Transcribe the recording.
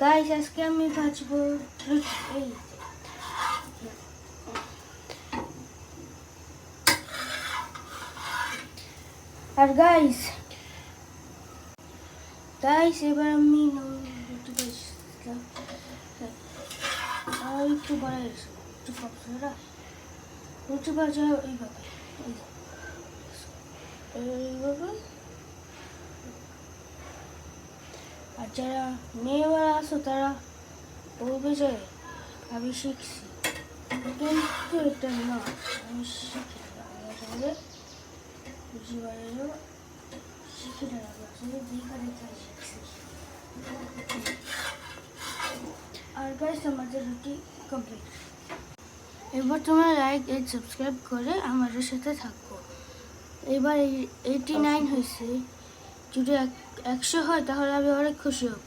Guys আজকে আমি ভাজবো রুটি। এই আর গাইস এবার আমি রুটি ভাজলাম আর একটু বাড়াই একটু কপসরা রুটি ভাজা এইভাবে এইভাবে। আর যারা মেয়েরা আছো তারা বলবে যে আমি শিখছি, কিন্তু এটা না, আমি শিখি আসলে শিখি না, আসলে দেখা দেখাই শিখছি। আর গাইস আমাদের রুটি কমপ্লিট। এবার তোমরা লাইক এন্ড সাবস্ক্রাইব করে আমাদের সাথে থাকো। এবার 89 হয়েছে, যদি 100 হয় তাহলে আমি অনেক খুশি হব।